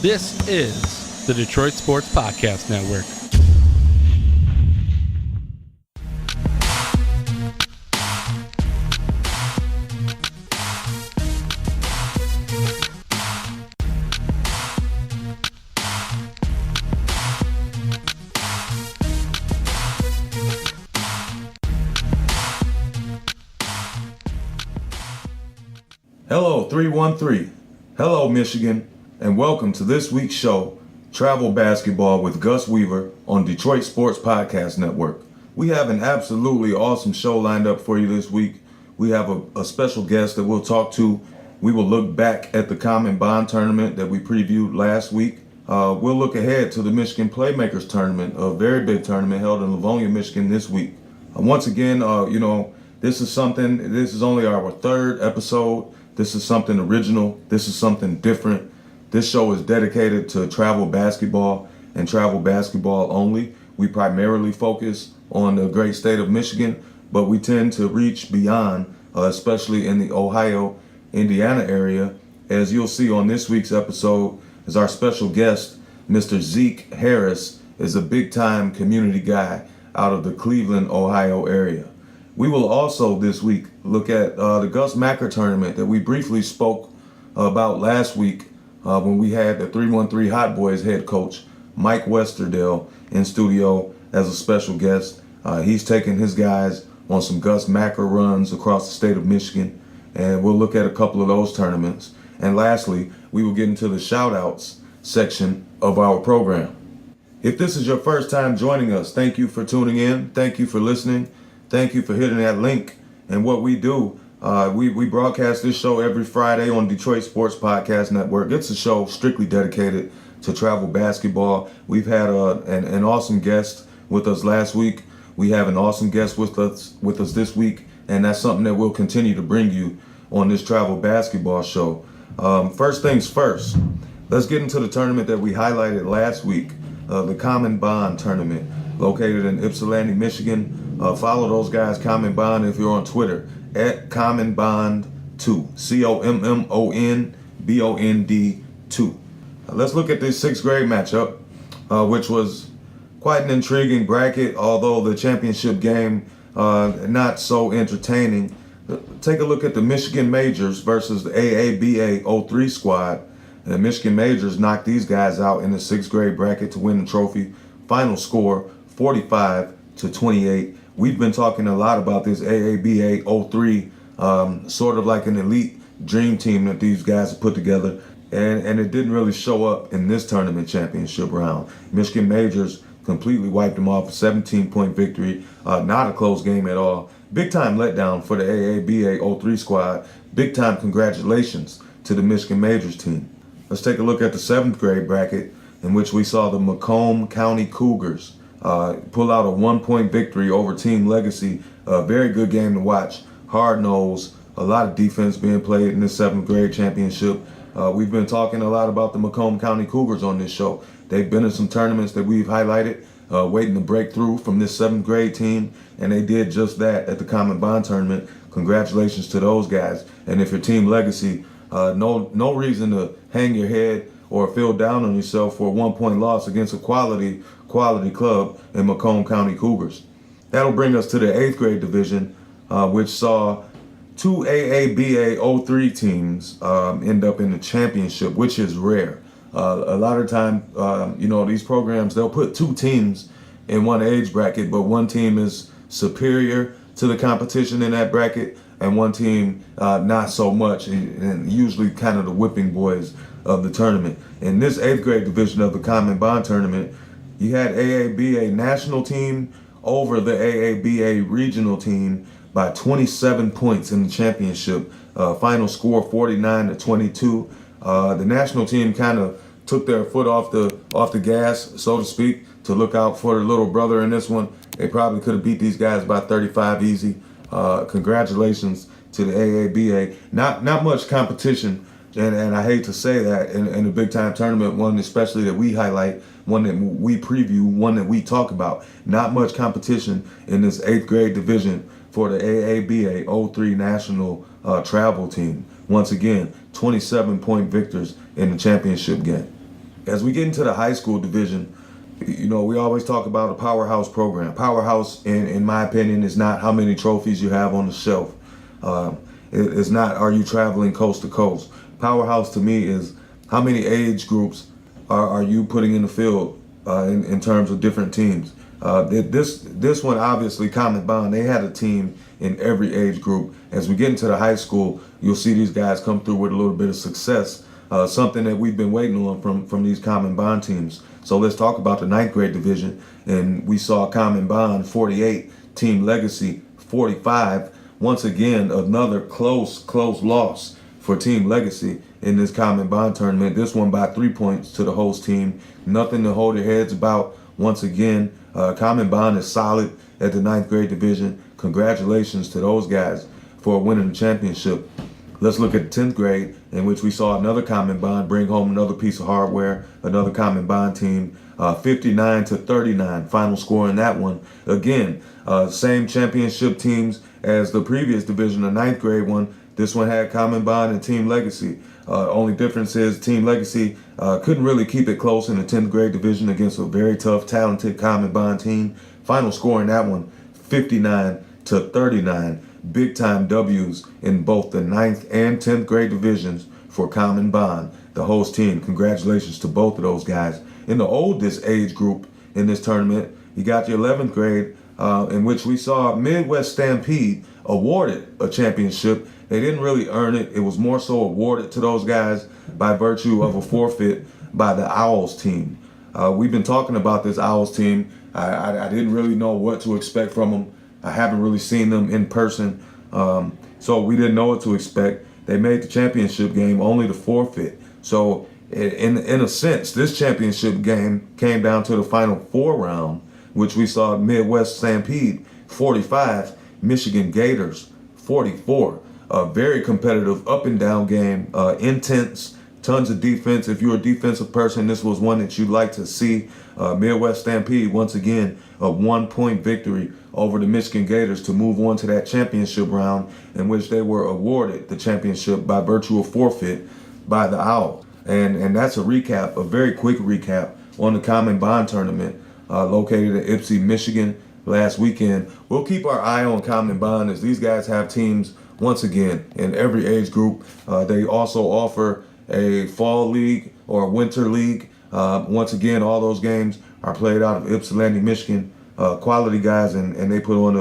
This is the Detroit Sports Podcast Network. Hello 313. Hello Michigan, and welcome to this week's show, Travel Basketball with Gus Weaver on Detroit Sports Podcast Network. We have an absolutely awesome show lined up for you this week. We have a special guest that we'll talk to. We will look back at the Common Bond tournament that we previewed last week. We'll look ahead to the Michigan Playmakers tournament, a very big tournament held in Livonia, Michigan this week. Once again, this is only our third episode. This is something original. This is something different. This show is dedicated to travel basketball and travel basketball only. We primarily focus on the great state of Michigan, but we tend to reach beyond, especially in the Ohio, Indiana area. As you'll see on this week's episode, is our special guest, Mr. Zeke Harris, is a big-time community guy out of the Cleveland, Ohio area. We will also this week look at the Gus Macker tournament that we briefly spoke about last week when we had the 313 Hot Boys head coach Mike Westerdale in studio as a special guest. He's taking his guys on some Gus Macker runs across the state of Michigan, and we'll look at a couple of those tournaments. And lastly, we will get into the shout-outs section of our program. If this is your first time joining us, thank you for tuning in. Thank you for listening. Thank you for hitting that link. And what we do, we broadcast this show every Friday on Detroit Sports Podcast Network. It's a show strictly dedicated to travel basketball. We've had an awesome guest with us last week. We have an awesome guest with us this week, and that's something that we'll continue to bring you on this travel basketball show. First things first, let's get into the tournament that we highlighted last week, the Common Bond tournament, located in Ypsilanti, Michigan. Follow those guys, Common Bond, if you're on Twitter, at Common Bond 2, COMMONBOND 2. Let's look at this sixth grade matchup, which was quite an intriguing bracket, although the championship game not so entertaining. Take a look at the Michigan Majors versus the AABA 03 squad. And the Michigan Majors knocked these guys out in the sixth grade bracket to win the trophy. Final score, 45-28. We've been talking a lot about this AABA 03, sort of like an elite dream team that these guys have put together, and it didn't really show up in this tournament championship round. Michigan Majors completely wiped them off, a 17-point victory, not a close game at all. Big time letdown for the AABA 03 squad. Big time congratulations to the Michigan Majors team. Let's take a look at the seventh grade bracket, in which we saw the Macomb County Cougars pull out a 1-point victory over Team Legacy. A very good game to watch. Hard-nosed, a lot of defense being played in this seventh grade championship. We've been talking a lot about the Macomb County Cougars on this show. They've been in some tournaments that we've highlighted, waiting to break through from this seventh grade team, and they did just that at the Common Bond tournament. Congratulations to those guys. And if you're Team Legacy, no reason to hang your head or feel down on yourself for a 1-point loss against a quality club in Macomb County Cougars. That'll bring us to the 8th grade division, which saw two AABA 03 teams end up in the championship, which is rare. A lot of time, these programs, they'll put two teams in one age bracket, but one team is superior to the competition in that bracket, and one team not so much, and usually kind of the whipping boys of the tournament. In this 8th grade division of the Common Bond tournament, you had AABA national team over the AABA regional team by 27 points in the championship. Final score 49-22. The national team kind of took their foot off the gas, so to speak, to look out for their little brother in this one. They probably could have beat these guys by 35 easy. Congratulations to the AABA. Not much competition, and I hate to say that in a big time tournament, one especially that we highlight, one that we preview, one that we talk about. Not much competition in this 8th grade division for the AABA 03 national travel team. Once again, 27-point victors in the championship game. As we get into the high school division, we always talk about a powerhouse program. Powerhouse, in my opinion, is not how many trophies you have on the shelf. It's not, are you traveling coast to coast? Powerhouse to me is how many age groups are you putting in the field in terms of different teams. This one, obviously, Common Bond, they had a team in every age group. As we get into the high school, you'll see these guys come through with a little bit of success, something that we've been waiting on from these Common Bond teams. So let's talk about the ninth grade division. And we saw Common Bond 48, Team Legacy 45. Once again, another close loss for Team Legacy in this Common Bond tournament. This one by 3 points to the host team. Nothing to hold your heads about. Once again, Common Bond is solid at the ninth grade division. Congratulations to those guys for winning the championship. Let's look at the 10th grade, in which we saw another Common Bond bring home another piece of hardware, another Common Bond team, 59-39, final score in that one. Again, same championship teams as the previous division, the ninth grade one. This one had Common Bond and Team Legacy. Only difference is Team Legacy couldn't really keep it close in the 10th grade division against a very tough, talented Common Bond team. Final score in that one, 59-39. Big time W's in both the 9th and 10th grade divisions for Common Bond, the host team. Congratulations to both of those guys. In the oldest age group in this tournament, you got the 11th grade, in which we saw Midwest Stampede awarded a championship. They didn't really earn it. It was more so awarded to those guys by virtue of a forfeit by the Owls team. We've been talking about this Owls team. I didn't really know what to expect from them. I haven't really seen them in person, so we didn't know what to expect. They made the championship game only to forfeit. So in a sense, this championship game came down to the final 4 round, which we saw Midwest Stampede 45, Michigan Gators 44. A very competitive up and down game, intense, tons of defense. If you're a defensive person, this was one that you'd like to see. Midwest Stampede, once again, a 1-point victory over the Michigan Gators to move on to that championship round, in which they were awarded the championship by virtue of forfeit by the Owl. And that's a recap, a very quick recap on the Common Bond tournament located in Ypsi, Michigan last weekend. We'll keep our eye on Common Bond as these guys have teams, once again, in every age group. They also offer a fall league or a winter league. Once again, all those games are played out of Ypsilanti, Michigan. Quality guys, and they put on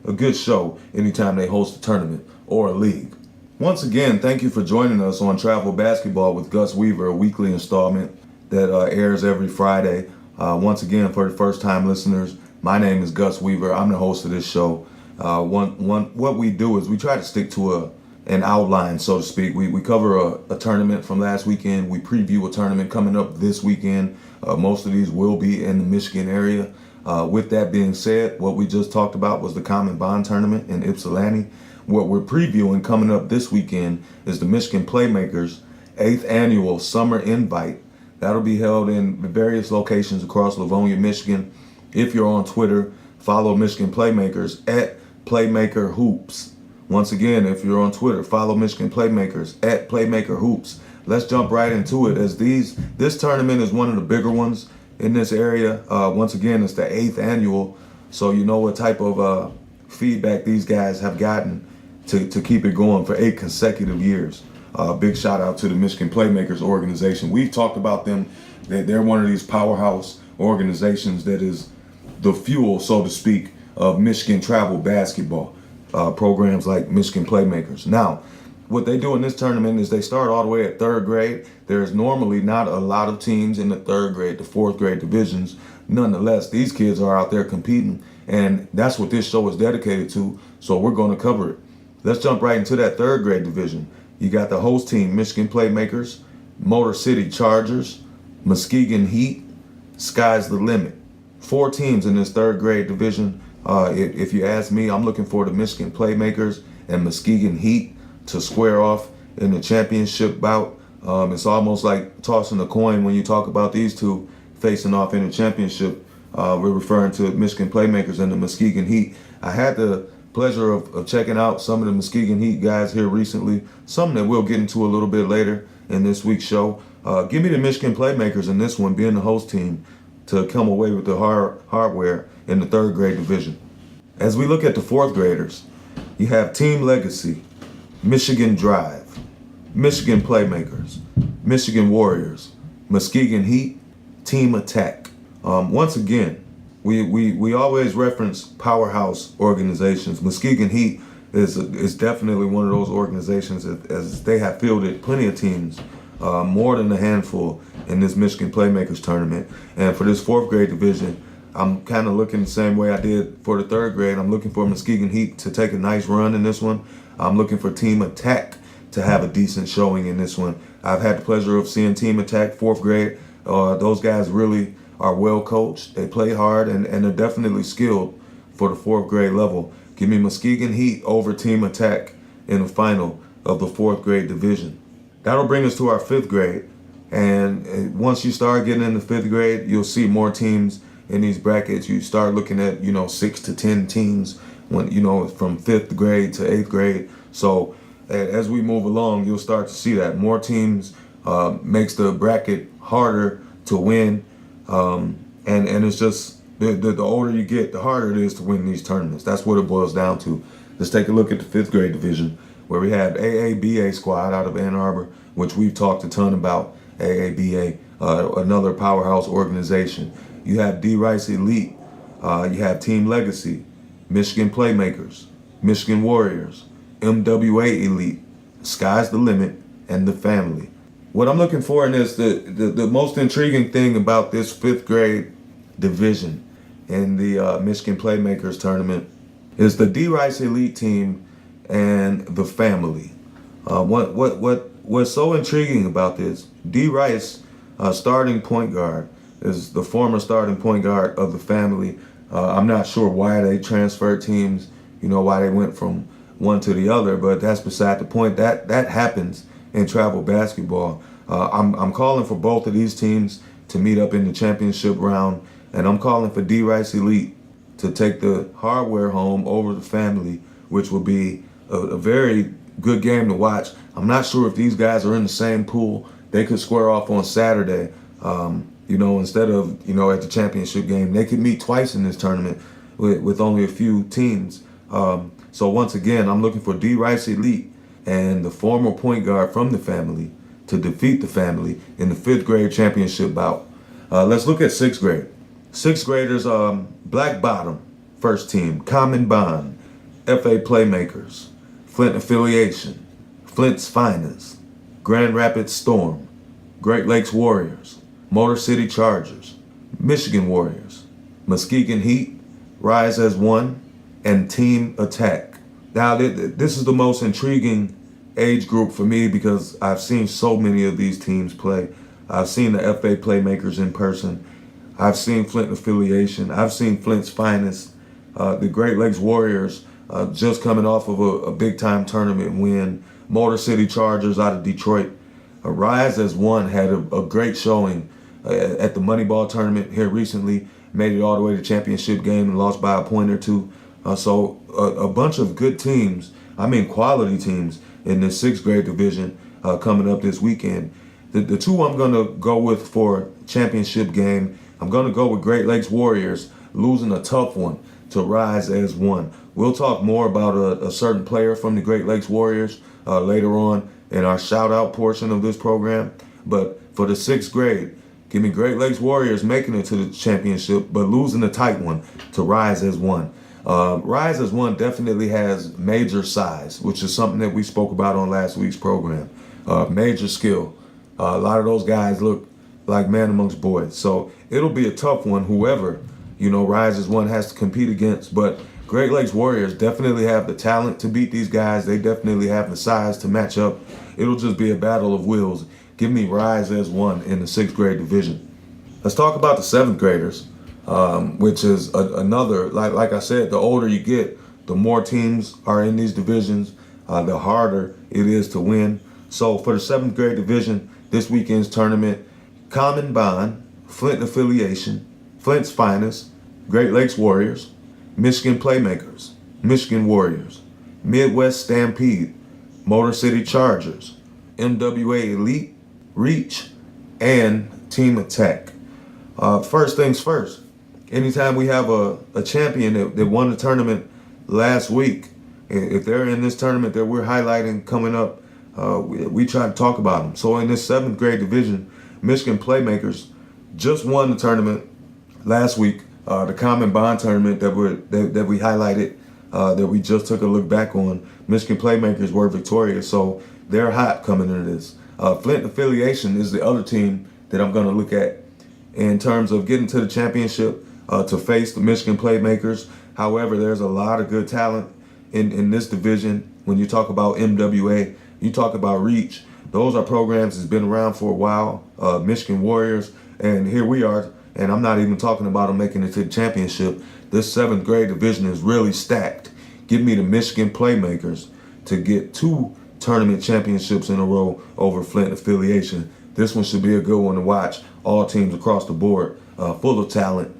a good show anytime they host a tournament or a league. Once again, thank you for joining us on Travel Basketball with Gus Weaver, a weekly installment that airs every Friday. Once again, for the first-time listeners, my name is Gus Weaver. I'm the host of this show. What we do is we try to stick to an outline, so to speak. We cover a tournament from last weekend. We preview a tournament coming up this weekend. Most of these will be in the Michigan area. With that being said, what we just talked about was the Common Bond tournament in Ypsilanti. What we're previewing coming up this weekend is the Michigan Playmakers 8th annual Summer Invite. That'll be held in various locations across Livonia, Michigan. If you're on Twitter, follow Michigan Playmakers at Playmaker Hoops. Once again, if you're on Twitter, follow Michigan Playmakers at Playmaker Hoops. Let's jump right into it, as this tournament is one of the bigger ones in this area. Once again, it's the 8th annual, so you know what type of feedback these guys have gotten to keep it going for 8 consecutive years. Big shout out to the Michigan Playmakers organization. We've talked about them. They're one of these powerhouse organizations that is the fuel, so to speak, of Michigan travel basketball programs like Michigan Playmakers. Now, what they do in this tournament is they start all the way at 3rd grade. There's normally not a lot of teams in the 3rd grade to 4th grade divisions. Nonetheless, these kids are out there competing, and that's what this show is dedicated to, so we're going to cover it. Let's jump right into that 3rd grade division. You got the host team, Michigan Playmakers, Motor City Chargers, Muskegon Heat, Sky's the Limit. 4 teams in this 3rd grade division. If you ask me, I'm looking for the Michigan Playmakers and Muskegon Heat to square off in the championship bout. It's almost like tossing a coin when you talk about these two facing off in the championship. We're referring to Michigan Playmakers and the Muskegon Heat. I had the pleasure of checking out some of the Muskegon Heat guys here recently, some that we'll get into a little bit later in this week's show. Give me the Michigan Playmakers in this one, being the host team, to come away with the hardware in the third grade division. As we look at the fourth graders, you have Team Legacy, Michigan Drive, Michigan Playmakers, Michigan Warriors, Muskegon Heat, Team Attack. Once again, we always reference powerhouse organizations. Muskegon Heat is definitely one of those organizations, as they have fielded plenty of teams, more than a handful in this Michigan Playmakers tournament. And for this fourth grade division, I'm kind of looking the same way I did for the third grade. I'm looking for Muskegon Heat to take a nice run in this one. I'm looking for Team Attack to have a decent showing in this one. I've had the pleasure of seeing Team Attack fourth grade. Those guys really are well coached. They play hard, and they're definitely skilled for the fourth grade level. Give me Muskegon Heat over Team Attack in the final of the fourth grade division. That'll bring us to our fifth grade. And once you start getting into fifth grade, you'll see more teams in these brackets. You start looking at, 6 to 10 teams when, from fifth grade to eighth grade. So as we move along, you'll start to see that more teams makes the bracket harder to win. And it's just the older you get, the harder it is to win these tournaments. That's what it boils down to. Let's take a look at the fifth grade division, where we have AABA squad out of Ann Arbor, which we've talked a ton about. AABA, another powerhouse organization. You have D. Rice Elite. You have Team Legacy, Michigan Playmakers, Michigan Warriors, MWA Elite, Sky's the Limit, and the Family. What I'm looking for in this, the most intriguing thing about this fifth grade division in the Michigan Playmakers tournament is the D. Rice Elite team and the Family. What's so intriguing about this, D. Rice, starting point guard, is the former starting point guard of the Family. I'm not sure why they transferred teams, why they went from one to the other, but that's beside the point. That happens in travel basketball. I'm calling for both of these teams to meet up in the championship round, and I'm calling for D. Rice Elite to take the hardware home over the Family, which will be a very good game to watch. I'm not sure if these guys are in the same pool. They could square off on Saturday, instead of, at the championship game. They could meet twice in this tournament with only a few teams. So once again, I'm looking for D. Rice Elite and the former point guard from the Family to defeat the Family in the fifth grade championship bout. Let's look at sixth grade. Sixth graders, Black Bottom, first team, Common Bond, FA Playmakers, Flint Affiliation, Flint's Finest, Grand Rapids Storm, Great Lakes Warriors, Motor City Chargers, Michigan Warriors, Muskegon Heat, Rise as One, and Team Attack. Now, this is the most intriguing age group for me because I've seen so many of these teams play. I've seen the FA Playmakers in person. I've seen Flint Affiliation. I've seen Flint's Finest. The Great Lakes Warriors just coming off of a big-time tournament win. Motor City Chargers out of Detroit. Rise as One had a great showing at the Moneyball tournament here recently. Made it all the way to championship game and lost by a point or two. So a bunch of good teams, quality teams in the sixth grade division coming up this weekend. The two I'm going to go with for championship game, I'm going to go with Great Lakes Warriors losing a tough one to Rise as One. We'll talk more about a certain player from the Great Lakes Warriors later on in our shout-out portion of this program. But for the sixth grade, give me Great Lakes Warriors making it to the championship, but losing a tight one to Rise as One. Rise as One definitely has major size, which is something that we spoke about on last week's program. Major skill. A lot of those guys look like man amongst boys. So it'll be a tough one, whoever, Rise as One has to compete against. But Great Lakes Warriors definitely have the talent to beat these guys. They definitely have the size to match up. It'll just be a battle of wills. Give me Rise as One in the sixth grade division. Let's talk about the seventh graders, which is another, like I said, the older you get, the more teams are in these divisions, the harder it is to win. So for the seventh grade division, this weekend's tournament, Common Bond, Flint Affiliation, Flint's Finest, Great Lakes Warriors, Michigan Playmakers, Michigan Warriors, Midwest Stampede, Motor City Chargers, MWA Elite, Reach, and Team Attack. First things first, anytime we have a champion that won the tournament last week, if they're in this tournament that we're highlighting coming up, we try to talk about them. So in this 7th grade division, Michigan Playmakers just won the tournament last week, the Common Bond tournament that we highlighted, that we just took a look back on. Michigan Playmakers were victorious, so they're hot coming into this. Flint Affiliation is the other team that I'm going to look at in terms of getting to the championship to face the Michigan Playmakers. However, there's a lot of good talent in this division. When you talk about MWA, you talk about Reach. Those are programs that's been around for a while. Michigan Warriors, and here we are. And I'm not even talking about them making it to the championship. This 7th grade division is really stacked. Give me the Michigan Playmakers to get 2 tournament championships in a row over Flint Affiliation. This one should be a good one to watch. All teams across the board, full of talent,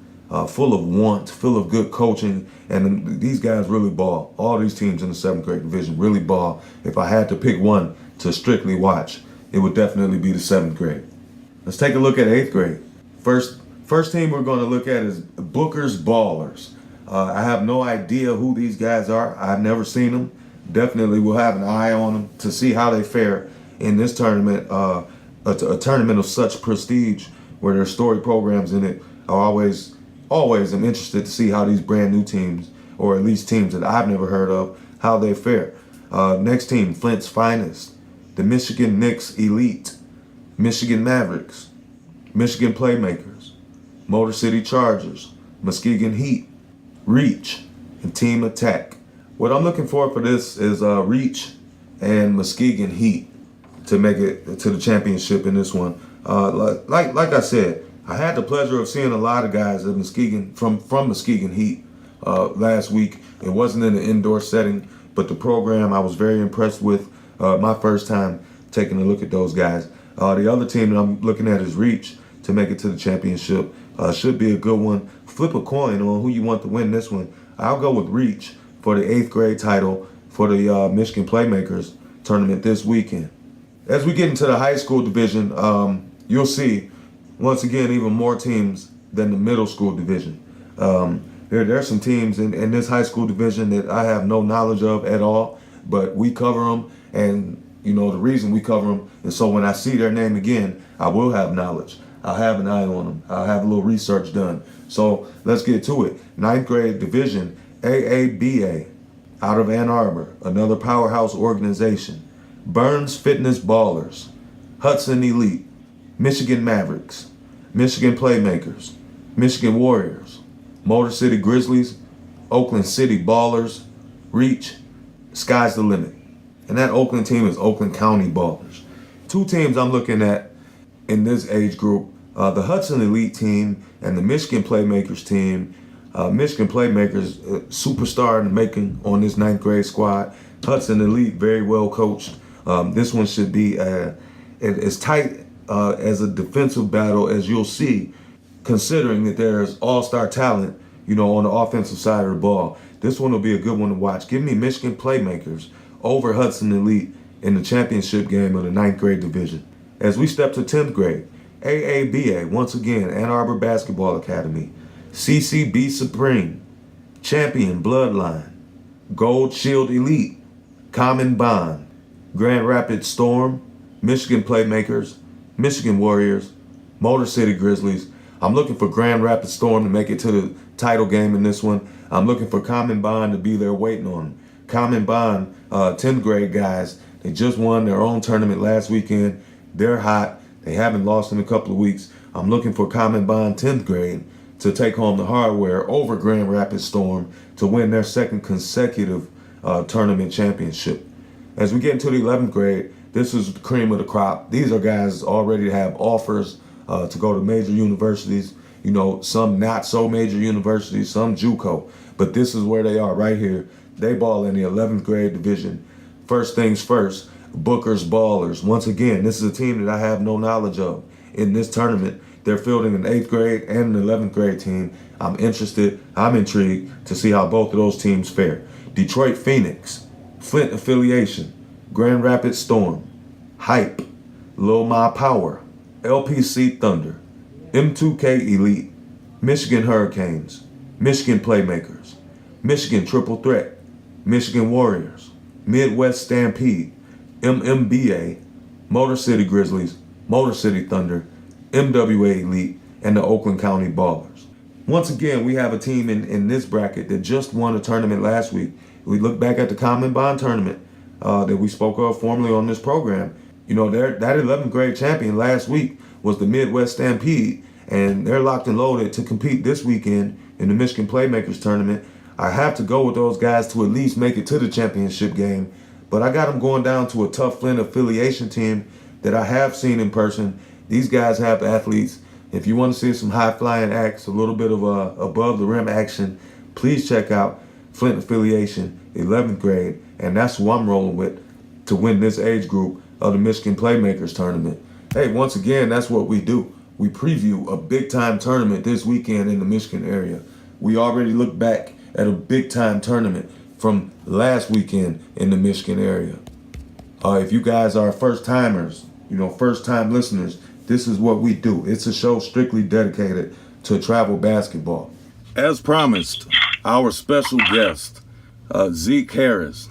full of want, full of good coaching, and these guys really ball. All these teams in the 7th grade division really ball. If I had to pick one to strictly watch, it would definitely be the 7th grade. Let's take a look at 8th grade. First team we're going to look at is Booker's Ballers. I have no idea who these guys are. I've never seen them. Definitely will have an eye on them to see how they fare in this tournament, a tournament of such prestige where there's story programs in it. I always am interested to see how these brand new teams, or at least teams that I've never heard of, how they fare. Next team, Flint's Finest, the Michigan Knicks Elite, Michigan Mavericks, Michigan Playmakers, Motor City Chargers, Muskegon Heat, Reach, and Team Attack. What I'm looking for this is Reach and Muskegon Heat to make it to the championship in this one. Like I said, I had the pleasure of seeing a lot of guys at Muskegon from Muskegon Heat last week. It wasn't in an indoor setting, but the program I was very impressed with. My first time taking a look at those guys. The other team that I'm looking at is Reach to make it to the championship. Should be a good one. Flip a coin on who you want to win this one. I'll go with Reach for the 8th grade title for the Michigan Playmakers tournament this weekend. As we get into the high school division, you'll see, once again, even more teams than the middle school division. There's some teams in this high school division that I have no knowledge of at all, but we cover them, and the reason we cover them is so when I see their name again, I will have knowledge. I'll have an eye on them. I'll have a little research done. So let's get to it. 9th grade division, AABA, out of Ann Arbor, another powerhouse organization. Burns Fitness Ballers, Hudson Elite, Michigan Mavericks, Michigan Playmakers, Michigan Warriors, Motor City Grizzlies, Oakland City Ballers, Reach, Sky's the limit. And that Oakland team is Oakland County Ballers. 2 teams I'm looking at in this age group, the Hudson Elite team and the Michigan Playmakers team. Michigan Playmakers, superstar in the making on this 9th grade squad. Hudson Elite, very well coached. This one should be as tight as a defensive battle as you'll see, considering that there's all-star talent, on the offensive side of the ball. This one will be a good one to watch. Give me Michigan Playmakers over Hudson Elite in the championship game of the 9th grade division. As we step to 10th grade, AABA, once again, Ann Arbor Basketball Academy, CCB Supreme, Champion Bloodline, Gold Shield Elite, Common Bond, Grand Rapids Storm, Michigan Playmakers, Michigan Warriors, Motor City Grizzlies. I'm looking for Grand Rapids Storm to make it to the title game in this one. I'm looking for Common Bond to be there waiting on them. Common Bond, 10th grade guys, they just won their own tournament last weekend. They're hot. They haven't lost in a couple of weeks. I'm looking for Common Bond 10th grade to take home the hardware over Grand Rapids Storm to win their 2nd consecutive tournament championship. As we get into the 11th grade, this is the cream of the crop. These are guys already have offers to go to major universities, some not so major universities, some JUCO, but this is where they are right here. They ball in the 11th grade division. First things first, Booker's Ballers. Once again, this is a team that I have no knowledge of. In this tournament, they're fielding an 8th grade and an 11th grade team. I'm intrigued to see how both of those teams fare. Detroit Phoenix, Flint Affiliation, Grand Rapids Storm, Hype, Lil Ma Power, LPC Thunder, M2K Elite, Michigan Hurricanes, Michigan Playmakers, Michigan Triple Threat, Michigan Warriors, Midwest Stampede, MMBA, Motor City Grizzlies, Motor City Thunder, MWA Elite, and the Oakland County Ballers. Once again, we have a team in this bracket that just won a tournament last week. We look back at the Common Bond tournament that we spoke of formerly on this program. You know, that 11th grade champion last week was the Midwest Stampede, and they're locked and loaded to compete this weekend in the Michigan Playmakers tournament. I have to go with those guys to at least make it to the championship game, but I got them going down to a tough Flint affiliation team that I have seen in person. These guys have athletes. If you want to see some high-flying acts, a little bit of above-the-rim action, please check out Flint affiliation, 11th grade, and that's who I'm rolling with to win this age group of the Michigan Playmakers tournament. Hey, once again, that's what we do. We preview a big-time tournament this weekend in the Michigan area. We already look back at a big-time tournament from last weekend in the Michigan area. If you guys are first-timers, first-time listeners, this is what we do. It's a show strictly dedicated to travel basketball. As promised, our special guest, Zeke Harris.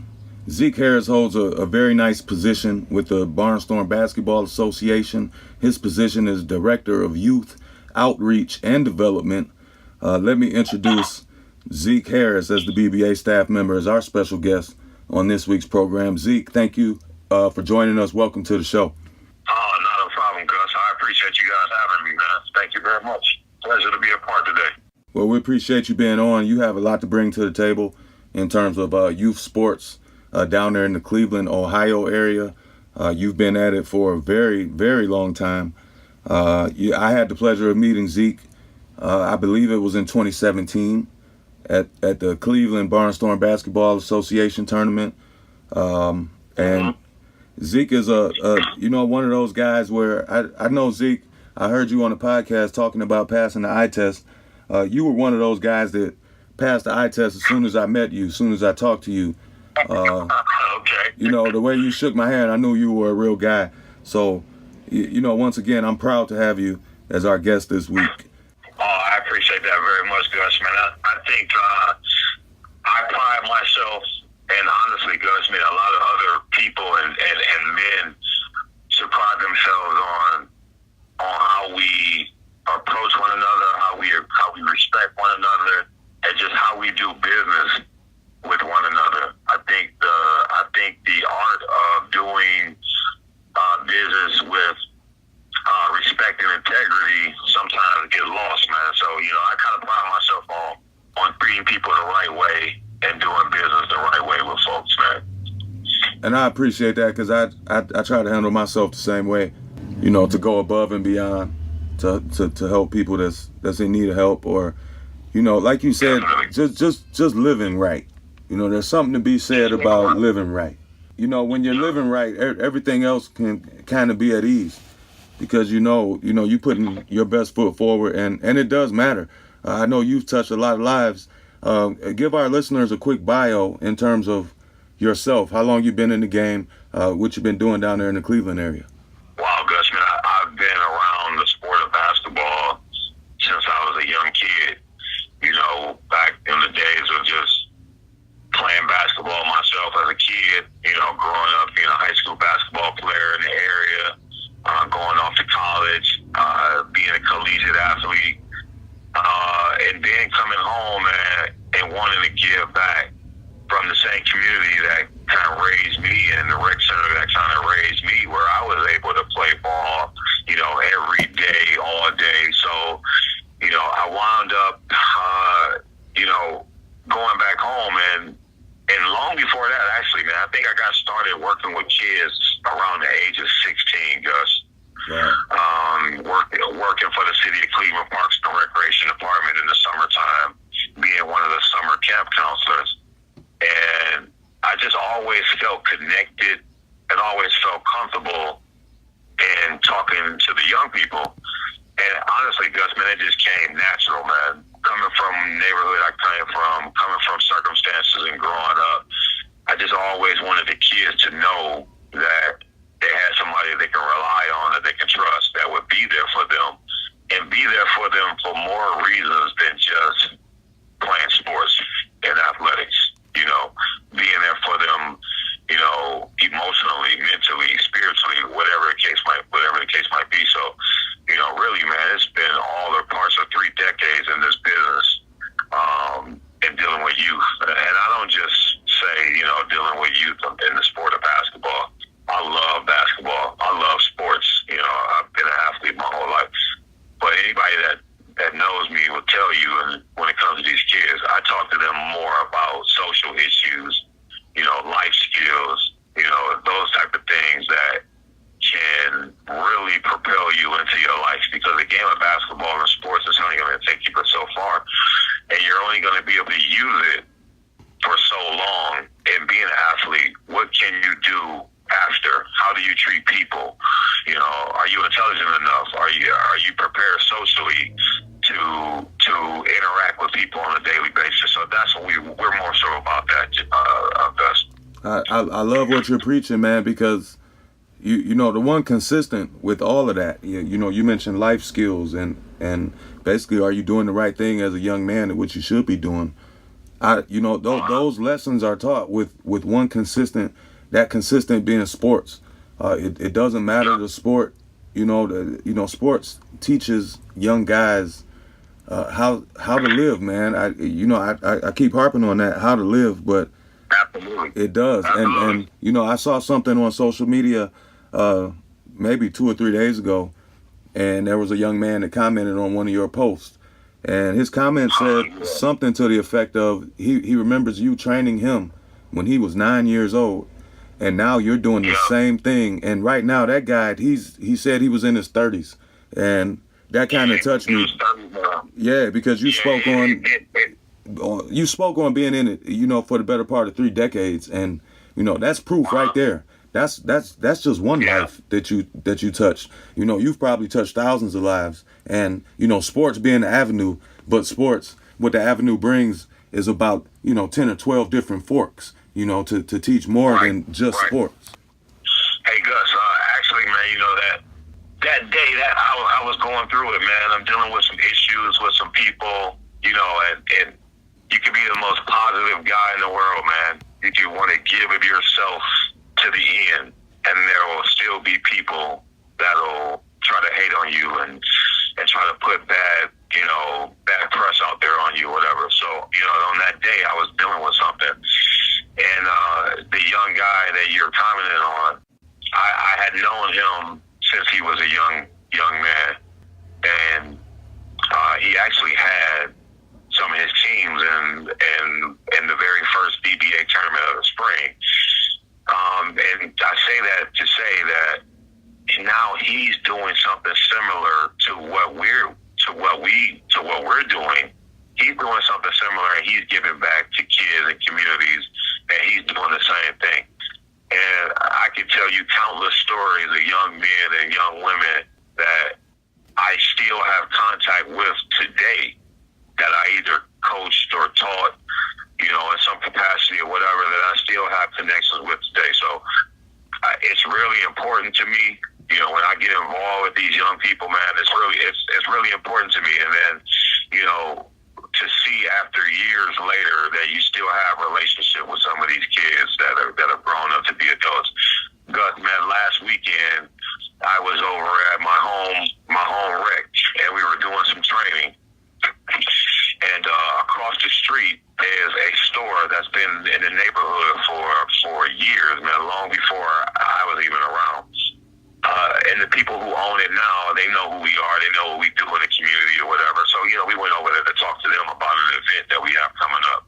Zeke Harris holds a very nice position with the Barnstorm Basketball Association. His position is Director of Youth Outreach and Development. Let me introduce Zeke Harris as the BBA staff member as our special guest on this week's program. Zeke, thank you for joining us. Welcome to the show. Oh, not a problem, Gus. I appreciate you guys having me, man. Thank you very much. Pleasure to be a part today. Well, we appreciate you being on. You have a lot to bring to the table in terms of youth sports down there in the Cleveland, Ohio area. You've been at it for a very, very long time. I had the pleasure of meeting Zeke. I believe it was in 2017 at the Cleveland Barnstorm Basketball Association tournament. And Zeke is one of those guys where I know Zeke. I heard you on the podcast talking about passing the eye test. You were one of those guys that passed the eye test as soon as I met you, as soon as I talked to you. Okay. The way you shook my hand, I knew you were a real guy. So, once again, I'm proud to have you as our guest this week. Oh, I appreciate that very much, Gus, man. I think I pride myself, and honestly, Gus, man, a lot of other people and men should pride themselves on how we approach one another, how we respect one another, and just how we do business with one another. I think the art of doing business with respect and integrity sometimes get lost, man. So, I kind of pride myself on treating people the right way and doing business the right way with folks, man. And I appreciate that because I try to handle myself the same way, to go above and beyond to help people that's in need of help, or, like you said, just living right. There's something to be said about living right. When you're living right, everything else can kind of be at ease because you putting your best foot forward, and it does matter. I know you've touched a lot of lives. Give our listeners a quick bio in terms of yourself, how long you've been in the game, what you've been doing down there in the Cleveland area. Wow, Gus, man, I've been around the sport of basketball since I was a young kid. Back in the days of just playing basketball myself as a kid, growing up being a high school basketball player in the area, going off to college, being a collegiate athlete, and then coming home and wanting to give back from the same community that kind of raised me and the rec center that kind of raised me, where I was able to play ball, every day, all day. So, I wound up, going back home and long before that, actually, man, I think I got started working with kids around the age of 16, Gus. Yeah. Working for the city of Cleveland Parks and Recreation Department in the summertime, being one of the summer camp counselors. And I just always felt connected and always felt comfortable in talking to the young people. And honestly, Gus, man, it just came natural, man. Coming from the neighborhood I came from, coming from circumstances and growing up, I just always wanted the kids to know that they had somebody they can rely on, that they can trust, that would be can you do after? How do you treat people? You know, are you intelligent enough? Are you prepared socially to interact with people on a daily basis? So that's what we're more so about that, Gus. I love what you're preaching, man, because you know, the one consistent with all of that, you know, you mentioned life skills and basically, are you doing the right thing as a young man, which you should be doing? Those lessons are taught with one consistent, that consistent being sports. It doesn't matter the sport, sports teaches young guys how to live, man. I keep harping on that, how to live, but Absolutely. it does. Absolutely. And I saw something on social media maybe 2 or 3 days ago, and there was a young man that commented on one of your posts, and his comment said something to the effect of he remembers you training him when he was 9 years old, and now you're doing the same thing. And right now that guy, he said he was in his 30s, and that kind of touched me. Yeah, because you spoke on being in it, for the better part of 3 decades, and that's proof right there. That's just one life that you touched. You've probably touched thousands of lives, and sports being the avenue, but sports, what the avenue brings is about 10 or 12 different forks, to teach more than just sports. Hey Gus, actually, man, that day that I was going through it, man. I'm dealing with some issues with some people, and you can be the most positive guy in the world, man. You can want to give of yourself to the end, and there will still be people that'll try to hate on you and try to put bad press out there on you, whatever. So, on that day I was dealing with something, and the young guy that you're commenting on, I had known him since he was a young man, and he actually had some of his teams in the very first DBA tournament of the spring. And I say that to say that now he's doing something similar to what we're doing. He's doing something similar, and he's giving back to kids and communities, and he's doing the same thing. And I can tell you countless stories of young men and young women that I still have contact with today, that I either coached or taught, in some capacity or whatever, that I still have connections with today. So it's really important to me, when I get involved with these young people, man. It's really important to me. And then, to see after years later that you still have a relationship with some of these kids that have grown up to be adults. Gus, man, last weekend I was over at my home rec, and we were doing some training. And across the street there's a store that's been in the neighborhood for years, man, long before I was even around. And the people who own it now, they know who we are. They know what we do in the community or whatever. So, we went over there to talk to them about an event that we have coming up.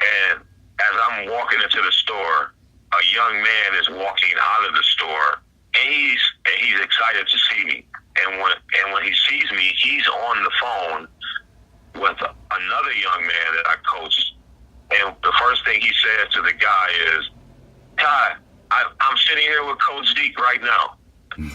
And as I'm walking into the store, a young man is walking out of the store, and he's excited to see me. And when he sees me, he's on the phone with another young man that I coached. And the first thing he says to the guy is, "Ty, I'm sitting here with Coach Zeke right now."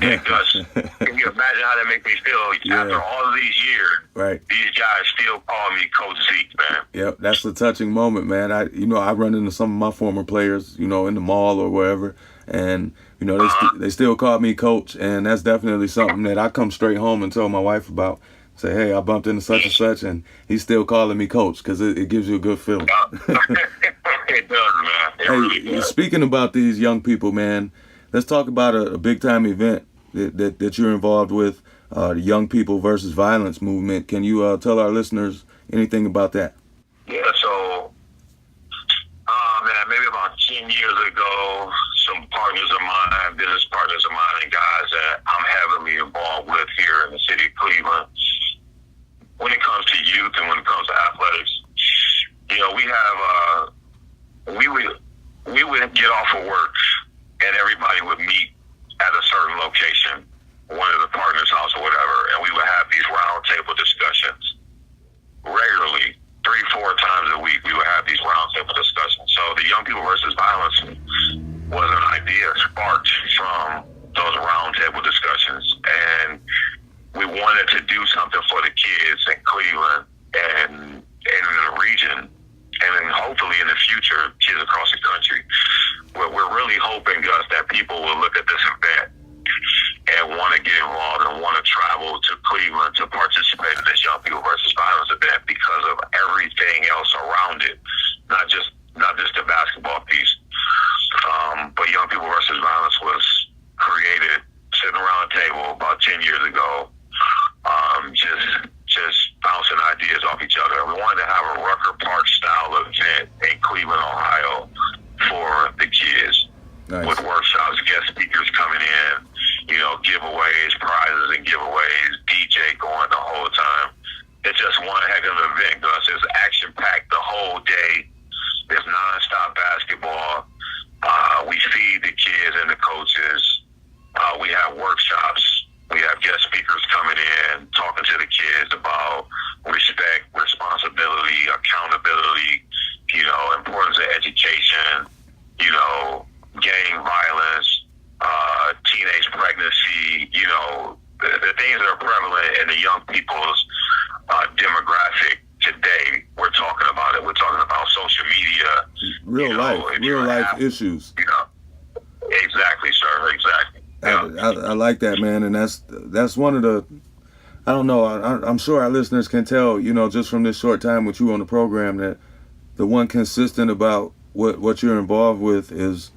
And Gus, can you imagine how that makes me feel? After all of these years, right? These guys still call me Coach Zeke, man. Yep, that's a touching moment, man. I run into some of my former players, in the mall or wherever, and they still call me Coach, and that's definitely something that I come straight home and tell my wife about. Say, hey, I bumped into such and such, and he's still calling me Coach, because it gives you a good feeling. It does, man. It really does. Speaking about these young people, man, let's talk about a big-time event that you're involved with, the Young People versus Violence movement. Can you tell our listeners anything about that? Yeah, so, man, maybe about 10 years ago, some partners of mine, business partners of mine, and guys that I'm heavily involved with here in the city of Cleveland, when it comes to youth and when it comes to athletics, we would get off of work, and everybody would meet at a certain location, one of the partners' house or whatever, and we would have these round table discussions regularly, 3-4 times a week. We would have these round table discussions. So the Young People versus Violence was an idea sparked from those roundtable discussions, and we wanted to do something for the kids in Cleveland and in the region, and then hopefully in the future, kids across the country. We're really hoping, Gus, that people will look at this event and want to get involved and want to travel to Cleveland to participate in this Young People versus Violence event because of everything else around it, not just the basketball piece. But Young People versus Violence was created sitting around a table about 10 years ago, just bouncing ideas off each other. We wanted to have a Rucker Park style event in Cleveland, Ohio, for the kids. Nice. With workshops, guest speakers coming in, giveaways, prizes and giveaways, DJ going the whole time. It's just one heck of an event, Gus. It's action-packed the whole day. There's non-stop basketball. We feed the kids and the coaches. We have workshops. We have guest speakers coming in, talking to the kids about respect, responsibility, accountability, importance of education, gang violence, teenage pregnancy, the things that are prevalent in the young people's demographic today. We're talking about it. We're talking about social media. Real life issues. Exactly, sir. Exactly. I like that, man, and that's one of the. I don't know. I'm sure our listeners can tell, just from this short time with you on the program, that the one consistent about what you're involved with is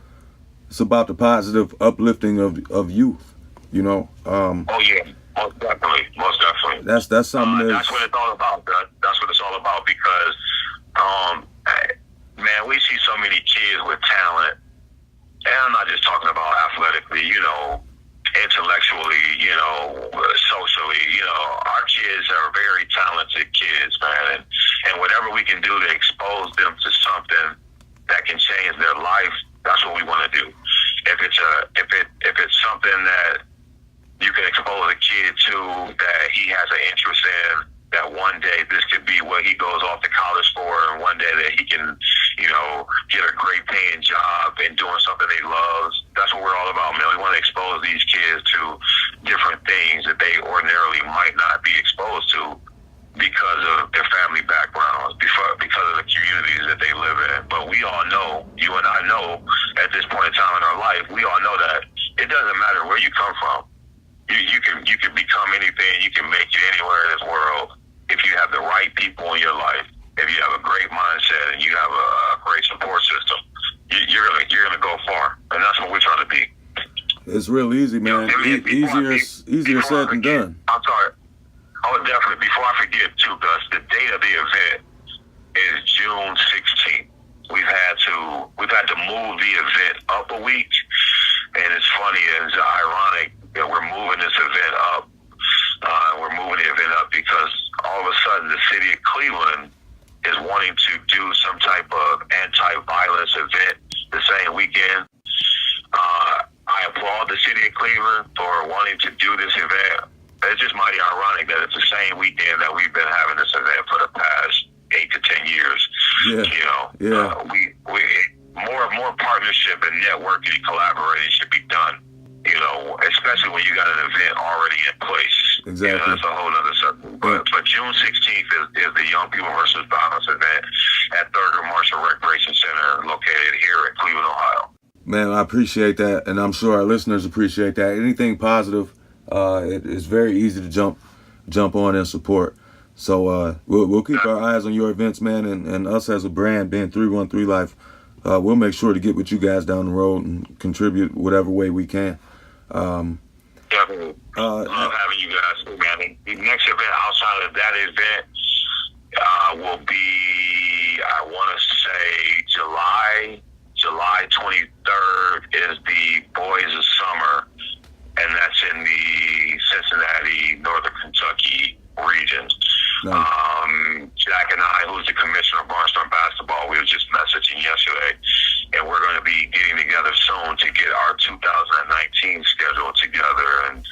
it's about the positive uplifting of youth. Oh yeah, most definitely. That's something. That's what it's all about. That's what it's all about because, man, we see so many kids with talent. And I'm not just talking about athletically, intellectually, socially, our kids are very talented kids, man. And whatever we can do to expose them to something that can change their life, that's what we want to do. If it's something that you can expose a kid to that he has an interest in, that one day this could be what he goes off to college for, and one day that he can, get a great paying job and doing something he loves. That's what we're all about, man. We want to expose these kids to different things that they ordinarily might not be exposed to because of their family backgrounds, because of the communities that they live in. But we all know, you and I know, at this point in time in our life, we all know that it doesn't matter where you come from. You can become anything. You can make it anywhere in this world if you have the right people in your life. If you have a great mindset and you have a great support system, you're gonna go far, and that's what we're trying to be. It's real easy, man. Easier said than done. I'm sorry. Oh, definitely. Before I forget, too, Gus, the date of the event is June 16th. We've had to move the event up a week, and it's funny and it's ironic that we're moving this event up. We're moving the event up because all of a sudden the city of Cleveland is wanting to do some type of anti-violence event the same weekend. I applaud the city of Cleveland for wanting to do this event. It's just mighty ironic that it's the same weekend that we've been having this event for the past 8 to 10 years. Yeah. We more partnership and networking and collaborating should be done. Especially when you got an event already in place. Exactly. That's a whole other subject. But June 16th is the Young People versus Violence event at Thurgood Marshall Recreation Center, located here in Cleveland, Ohio. Man, I appreciate that, and I'm sure our listeners appreciate that. Anything positive, it's very easy to jump on and support. So we'll keep our eyes on your events, man, and us as a brand, being 313 Life, we'll make sure to get with you guys down the road and contribute whatever way we can. Definitely. Love having you guys, man. The next event outside of that event will be, I want to say, July 23rd is the Boys of Summer, and that's in the Cincinnati, Northern Kentucky region. Nice. Jack and I, who's the commissioner of Barnstorm basketball, we were just messaging yesterday, and we're going to be getting together soon to get our 2019 schedule together. And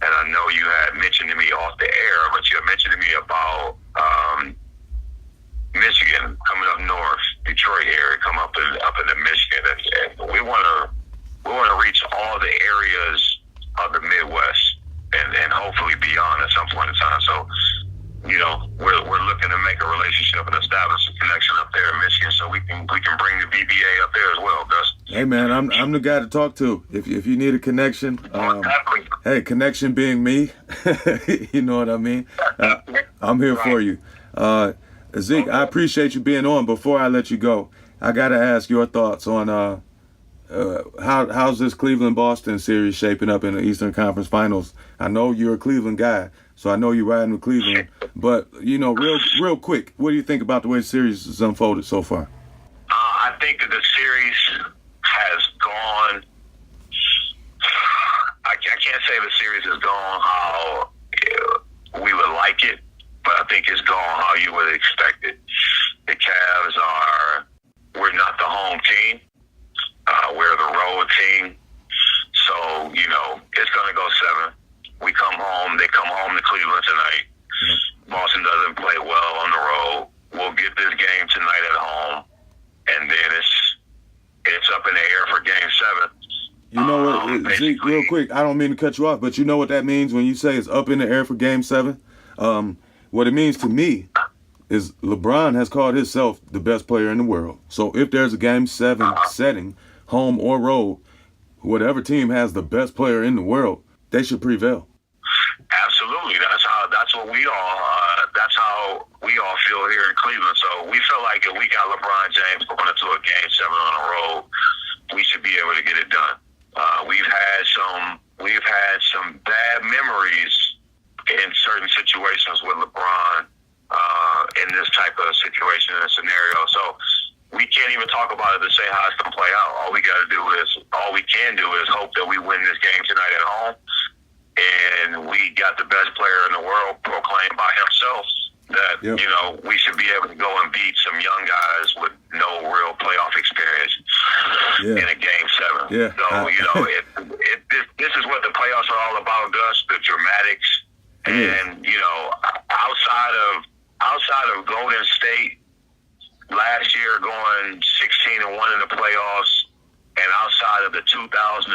I know you had mentioned to me off the air, but you had mentioned to me about Michigan coming up north, Detroit area, come up into Michigan, and we want to other areas of the Midwest and hopefully beyond at some point in time. So, you know, we're looking to make a relationship and establish a connection up there in Michigan, so we can bring the BBA up there as well, Gus. Hey man, I'm the guy to talk to if you need a connection. Hey, connection being me, you know what I mean. I'm here for you. Zeke, I appreciate you being on. Before I let you go, I gotta ask your thoughts on how's this Cleveland-Boston series shaping up in the Eastern Conference Finals. I know you're a Cleveland guy, so I know you're riding with Cleveland. But you know, real quick, what do you think about the way the series has unfolded so far? I think that the series has gone. I can't say the series has gone how we would like it, but I think it's gone how you would expect it. The Cavs we're not the home team. We're the road team. So, you know, it's going to go 7. We come home. They come home to Cleveland tonight. Boston doesn't play well on the road. We'll get this game tonight at home. And then it's up in the air for game 7. You know what, Zeke, real quick, I don't mean to cut you off, but you know what that means when you say it's up in the air for game 7? What it means to me is LeBron has called himself the best player in the world. So if there's a game 7 setting, home or road, whatever team has the best player in the world, they should prevail. Absolutely. That's what we all that's how we all feel here in Cleveland. So we feel like if we got LeBron James going into a game 7 on the road, we should be able to get it done. We've had some bad memories in certain situations with LeBron in this type of situation and scenario. So we can't even talk about it to say how it's going to play out. All we can do is hope that we win this game tonight at home, and we got the best player in the world proclaimed by himself that, you know, we should be able to go and beat some young guys with no real playoff experience in a game 7. Yeah. So, you know, this is what the playoffs are all about, Gus, the dramatics. And, you know, outside of Golden State last year going 16-1 in the playoffs, and outside of the 2002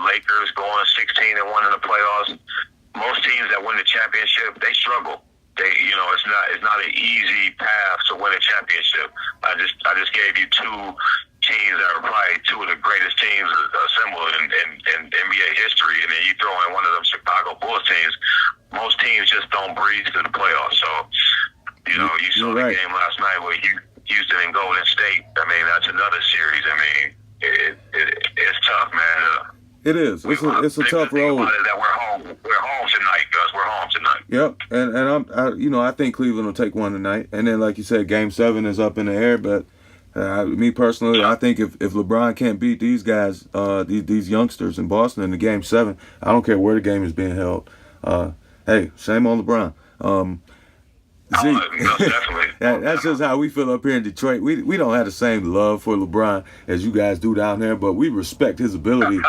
Lakers going 16-1 in the playoffs, most teams that win the championship, they struggle. You know, it's not an easy path to win a championship. I just gave you 2 teams that are probably 2 of the greatest teams assembled in NBA history, and then you throw in one of them Chicago Bulls teams. Most teams just don't breeze to the playoffs. So, you know, you saw the game last night with Houston and Golden State. I mean, that's another series. I mean, it's tough, man. It is. It's a tough road. About it that we're home tonight, Gus. We're home tonight. Yep, and I think Cleveland will take one tonight. And then, like you said, game 7 is up in the air. But me personally, I think if LeBron can't beat these guys, these youngsters in Boston in the game 7, I don't care where the game is being held. Hey, shame on LeBron. Zeke, that's just how we feel up here in Detroit. We don't have the same love for LeBron as you guys do down there, but we respect his ability.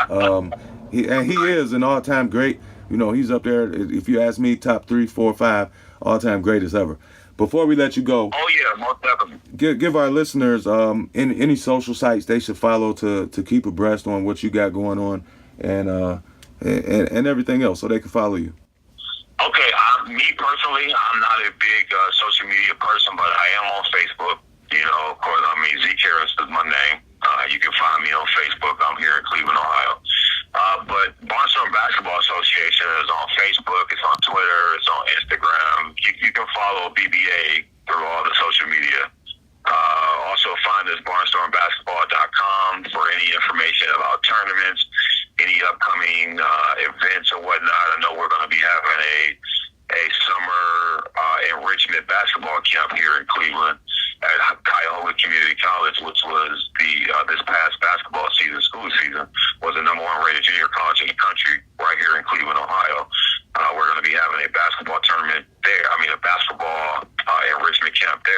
He is an all-time great. You know, he's up there, if you ask me, top 3, 4, 5 all-time greatest ever. Before we let you go, most definitely. Give our listeners any social sites they should follow to keep abreast on what you got going on and everything else, so they can follow you. Okay, me personally, I'm not a big social media person, but I am on Facebook. You know, of course, Zeke Harris is my name. You can find me on Facebook. I'm here in Cleveland, Ohio. But Barnstorm Basketball Association is on Facebook. It's on Twitter. It's on Instagram. You can follow BBA through all the social media. Also find us barnstormbasketball.com for any information about tournaments, any upcoming events or whatnot. I know we're going to be having a summer enrichment basketball camp here in Cleveland at Cuyahoga Community College, which was this past basketball season, school season, was the #1 rated junior college in the country right here in Cleveland, Ohio. We're going to be having a basketball tournament there. A basketball enrichment camp there.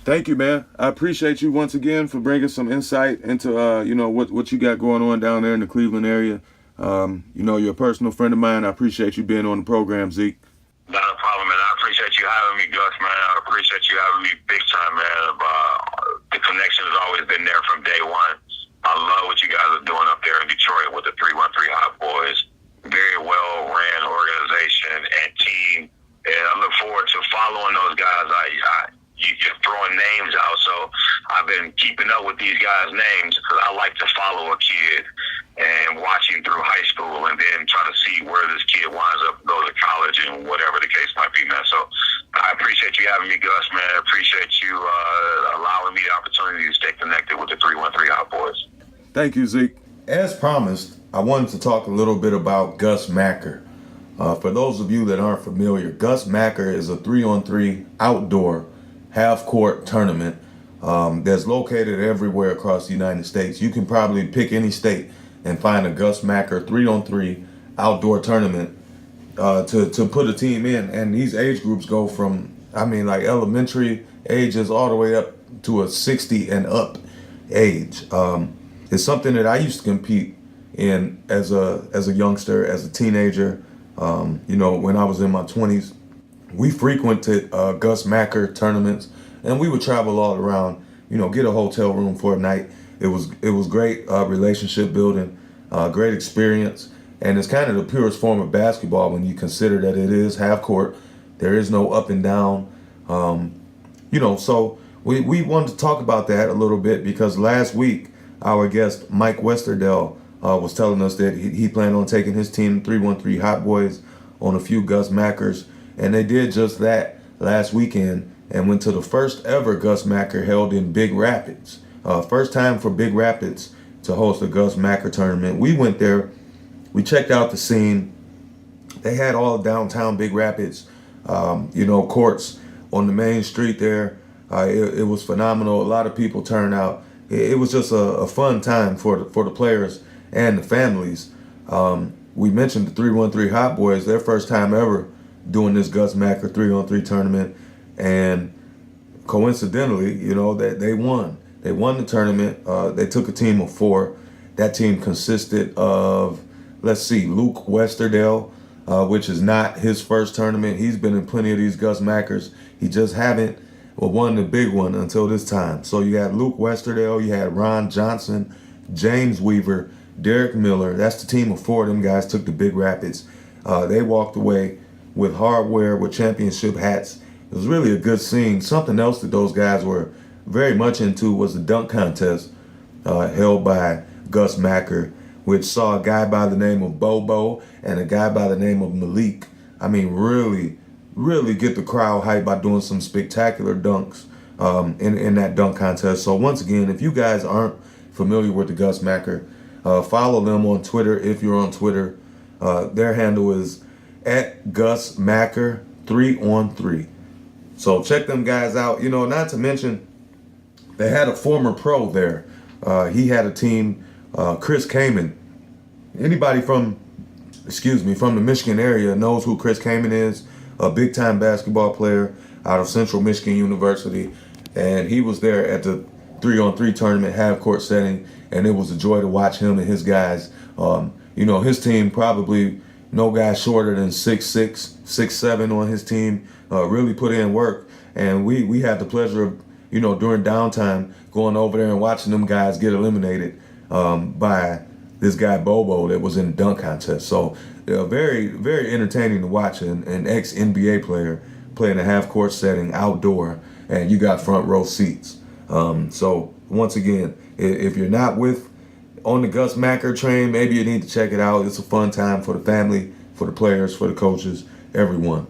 Thank you, man. I appreciate you once again for bringing some insight into what you got going on down there in the Cleveland area. You're a personal friend of mine. I appreciate you being on the program, Zeke. Not a problem, man. I appreciate you having me, Gus, man. I appreciate you having me big time, man. The connection has always been there from day one. I love what you guys are doing up there in Detroit with the 313 Hot Boys. Very well ran organization and team. And I look forward to following those guys. You're throwing names out, so I've been keeping up with these guys' names because I like to follow a kid and watch him through high school and then try to see where this kid winds up, go to college and whatever the case might be, man. So I appreciate you having me, Gus, man. I appreciate you allowing me the opportunity to stay connected with the 313 Hot Boys. Thank you, Zeke. As promised, I wanted to talk a little bit about Gus Macker. For those of you that aren't familiar, Gus Macker is a 3-on-3 outdoor half-court tournament that's located everywhere across the United States. You can probably pick any state and find a Gus Macker 3-on-3 outdoor tournament to put a team in. And these age groups go from, like elementary ages all the way up to a 60 and up age. It's something that I used to compete in as a youngster, as a teenager. When I was in my 20s. We frequented Gus Macker tournaments, and we would travel all around, get a hotel room for a night. It was great relationship building, great experience, and it's kind of the purest form of basketball when you consider that it is half court. There is no up and down, so we wanted to talk about that a little bit because last week our guest Mike Westerdale was telling us that he planned on taking his team, 313 Hot Boys, on a few Gus Mackers. And they did just that last weekend and went to the first ever Gus Macker held in Big Rapids. First time for Big Rapids to host a Gus Macker tournament. We went there. We checked out the scene. They had all downtown Big Rapids, courts on the main street there. It was phenomenal. A lot of people turned out. It was just a fun time for the players and the families. We mentioned the 313 Hot Boys, their first time ever doing this Gus Macker 3-on-3 tournament, and coincidentally, that they won. They won the tournament. They took a team of 4. That team consisted of, Luke Westerdale, which is not his first tournament. He's been in plenty of these Gus Mackers. He just haven't won the big one until this time. So you had Luke Westerdale, you had Ron Johnson, James Weaver, Derek Miller. That's the team of 4 of them guys took the Big Rapids. They walked away with hardware, with championship hats. It was really a good scene. Something else that those guys were very much into was the dunk contest held by Gus Macker, which saw a guy by the name of Bobo and a guy by the name of Malik. Really, really get the crowd hyped by doing some spectacular dunks in that dunk contest. So once again, if you guys aren't familiar with the Gus Macker, follow them on Twitter if you're on Twitter. Their handle is @Gus Macker 3-on-3. So check them guys out. Not to mention, they had a former pro there. He had a team, Chris Kaman. Anybody from the Michigan area knows who Chris Kaman is, a big-time basketball player out of Central Michigan University. And he was there at the 3-on-3 tournament half-court setting, and it was a joy to watch him and his guys. His team probably no guy shorter than 6'6", 6'7" on his team. Really put in work, and we had the pleasure of, during downtime, going over there and watching them guys get eliminated by this guy Bobo that was in the dunk contest. So very, very entertaining to watch an ex-NBA player play in a half-court setting outdoor, and you got front row seats. So once again, if you're not on the Gus Macker train, maybe you need to check it out. It's a fun time for the family, for the players, for the coaches, everyone.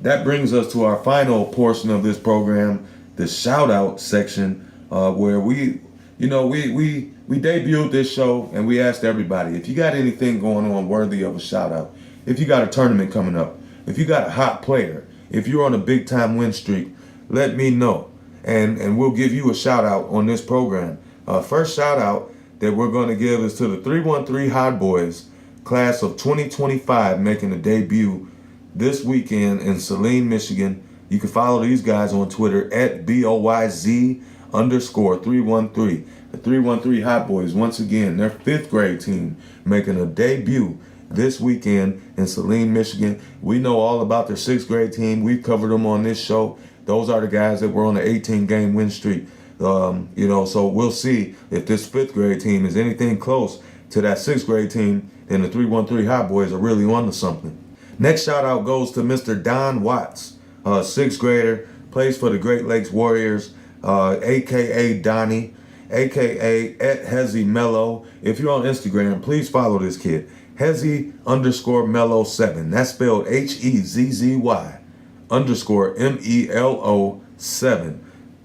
That brings us to our final portion of this program, the shout out section, where we debuted this show and we asked everybody, if you got anything going on worthy of a shout out, if you got a tournament coming up, if you got a hot player, if you're on a big time win streak, let me know. And we'll give you a shout out on this program. First shout out that we're going to give is to the 313 Hot Boys, class of 2025, making a debut this weekend in Saline, Michigan. You can follow these guys on Twitter at BOYZ_313. The 313 Hot Boys, once again, their 5th grade team, making a debut this weekend in Saline, Michigan. We know all about their 6th grade team. We've covered them on this show. Those are the guys that were on the 18-game win streak. So we'll see if this 5th grade team is anything close to that 6th grade team, then the 313 Hot Boys are really on to something. Next shout out goes to Mr. Don Watts, 6th grader, plays for the Great Lakes Warriors, aka Donnie, aka at Hezzy Mello. If you're on Instagram, please follow this kid. Hezzy_Mello7. That's spelled HEZZY_MELO7.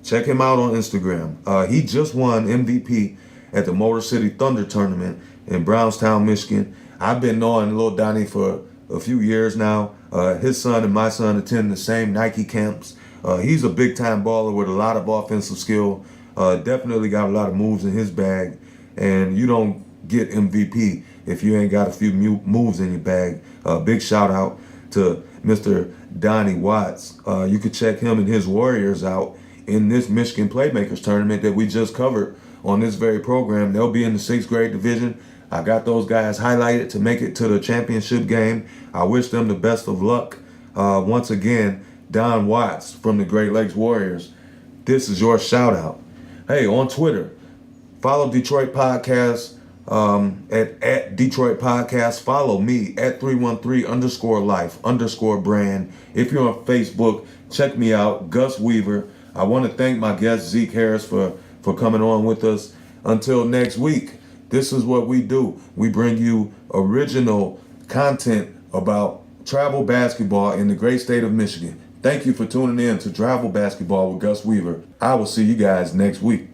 Check him out on Instagram. He just won MVP at the Motor City Thunder Tournament in Brownstown, Michigan. I've been knowing Lil Donnie for a few years now. His son and my son attend the same Nike camps. He's a big-time baller with a lot of offensive skill. Definitely got a lot of moves in his bag. And you don't get MVP if you ain't got a few moves in your bag. Big shout out to Mr. Donnie Watts. You could check him and his Warriors out in this Michigan Playmakers tournament that we just covered on this very program. They'll be in the 6th grade division. I got those guys highlighted to make it to the championship game. I wish them the best of luck. Once again, Don Watts from the Great Lakes Warriors. This is your shout out. Hey, on Twitter, follow Detroit Podcast at Detroit Podcast. Follow me at 313_life_brand. If you're on Facebook, check me out, Gus Weaver. I want to thank my guest Zeke Harris for coming on with us. Until next week, this is what we do. We bring you original content about travel basketball in the great state of Michigan. Thank you for tuning in to Travel Basketball with Gus Weaver. I will see you guys next week.